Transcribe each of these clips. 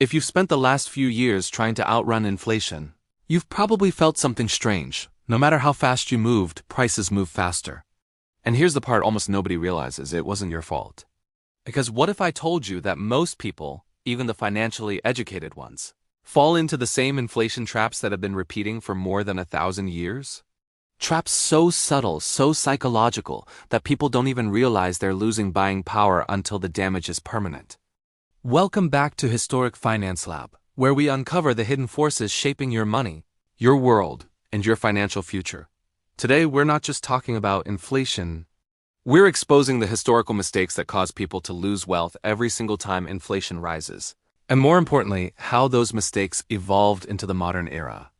If you've spent the last few years trying to outrun inflation, you've probably felt something strange. No matter how fast you moved, prices move faster. And here's the part almost nobody realizes: it wasn't your fault. Because what if I told you that most people, even the financially educated ones, fall into the same inflation traps that have been repeating for more than 1,000 years? Traps so subtle, so psychological, that people don't even realize they're losing buying power until the damage is permanent. Welcome back to Historic Finance Lab, where we uncover the hidden forces shaping your money, your world, and your financial future. Today, we're not just talking about inflation. We're exposing the historical mistakes that cause people to lose wealth every single time inflation rises. And more importantly, how those mistakes evolved into the modern era.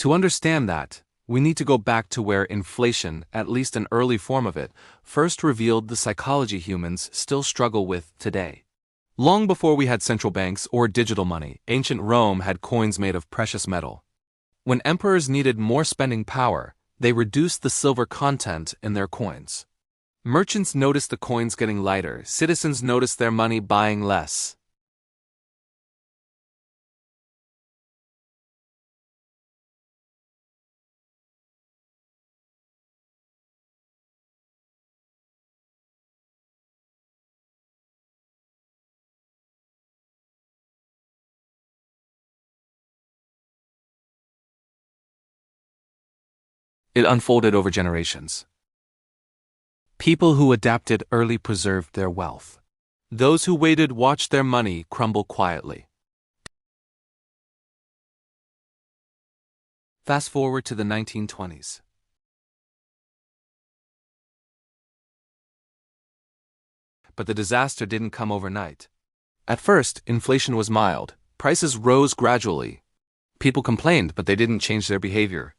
To understand that, we need to go back to where inflation, at least an early form of it, first revealed the psychology humans still struggle with today. Long before we had central banks or digital money, ancient Rome had coins made of precious metal. When emperors needed more spending power, they reduced the silver content in their coins. Merchants noticed the coins getting lighter, citizens noticed their money buying less. It unfolded over generations. People who adapted early preserved their wealth. Those who waited watched their money crumble quietly. Fast forward to the 1920s. But the disaster didn't come overnight. At first, inflation was mild. Prices rose gradually. People complained, but they didn't change their behavior.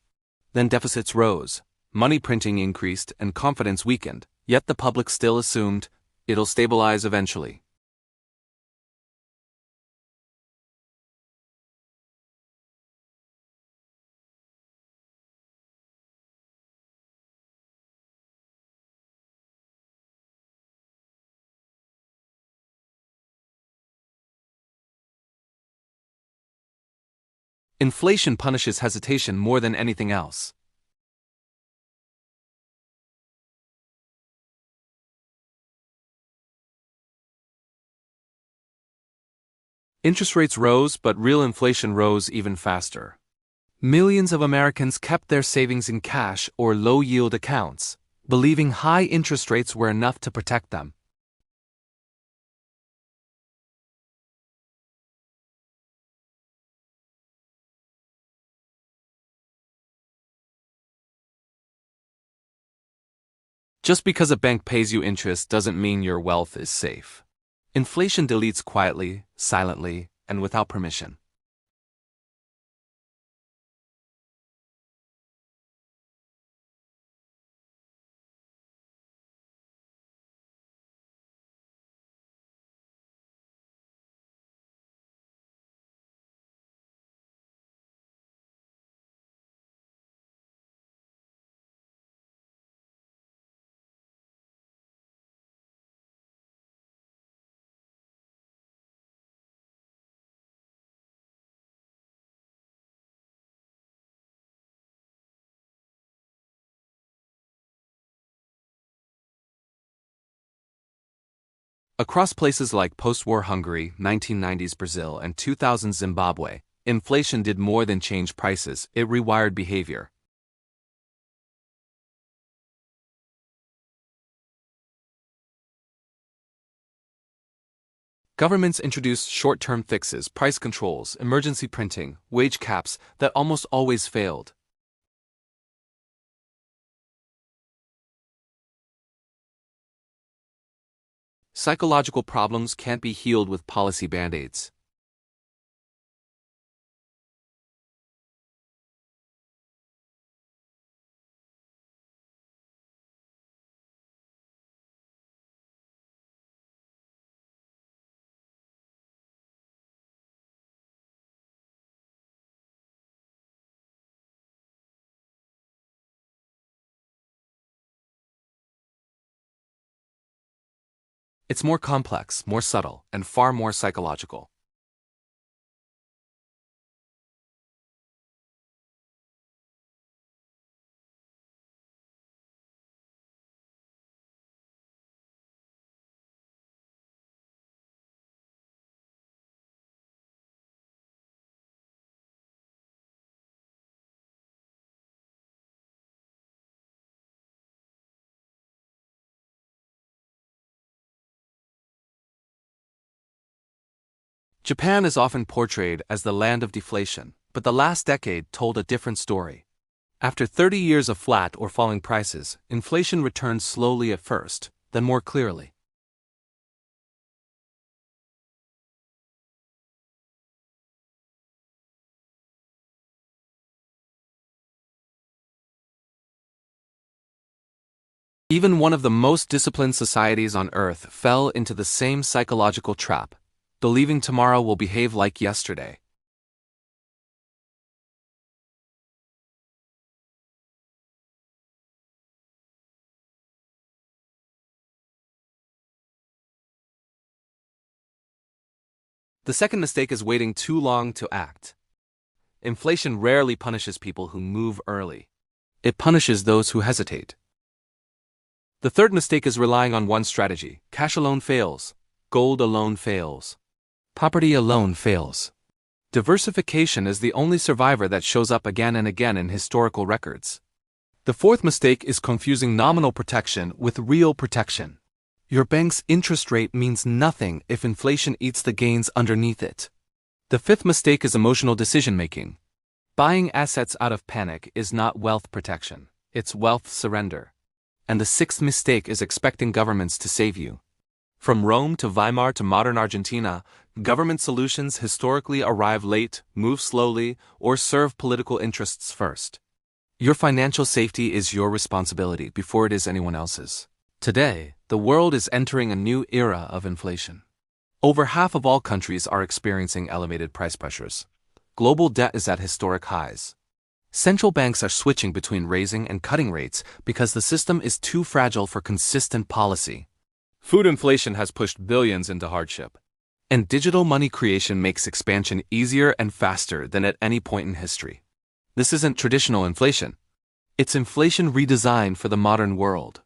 Then deficits rose. Money printing increased and confidence weakened, yet the public still assumed it'll stabilize eventually. Inflation punishes hesitation more than anything else. Interest rates rose, but real inflation rose even faster. Millions of Americans kept their savings in cash or low-yield accounts, believing high interest rates were enough to protect them. Just because a bank pays you interest doesn't mean your wealth is safe. Inflation deletes quietly, silently, and without permission. Across places like post-war Hungary, 1990s Brazil, and 2000 Zimbabwe, inflation did more than change prices, it rewired behavior. Governments introduced short-term fixes, price controls, emergency printing, wage caps that almost always failed. Psychological problems can't be healed with policy band-aids. It's more complex, more subtle, and far more psychological. Japan is often portrayed as the land of deflation, but the last decade told a different story. After 30 years of flat or falling prices, inflation returned slowly at first, then more clearly. Even one of the most disciplined societies on earth fell into the same psychological trap, believing tomorrow will behave like yesterday. The second mistake is waiting too long to act. Inflation rarely punishes people who move early. It punishes those who hesitate. The third mistake is relying on one strategy. Cash alone fails. Gold alone fails. Property alone fails. Diversification is the only survivor that shows up again and again in historical records. The fourth mistake is confusing nominal protection with real protection. Your bank's interest rate means nothing if inflation eats the gains underneath it. The fifth mistake is emotional decision-making. Buying assets out of panic is not wealth protection, it's wealth surrender. And the sixth mistake is expecting governments to save you. From Rome to Weimar to modern Argentina, government solutions historically arrive late, move slowly, or serve political interests first. Your financial safety is your responsibility before it is anyone else's. Today, the world is entering a new era of inflation. Over half of all countries are experiencing elevated price pressures. Global debt is at historic highs. Central banks are switching between raising and cutting rates because the system is too fragile for consistent policy. Food inflation has pushed billions into hardship. And digital money creation makes expansion easier and faster than at any point in history. This isn't traditional inflation. It's inflation redesigned for the modern world.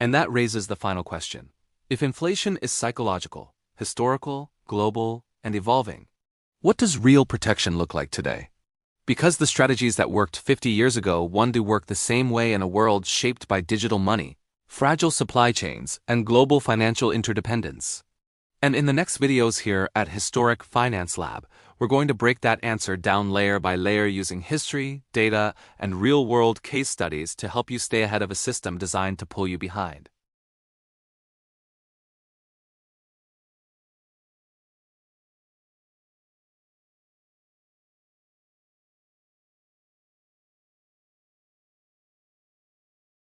And that raises the final question. If inflation is psychological, historical, global, and evolving, what does real protection look like today? Because the strategies that worked 50 years ago want to work the same way in a world shaped by digital money, fragile supply chains, and global financial interdependence. And in the next videos here at Historic Finance Lab, we're going to break that answer down layer by layer using history, data, and real-world case studies to help you stay ahead of a system designed to pull you behind.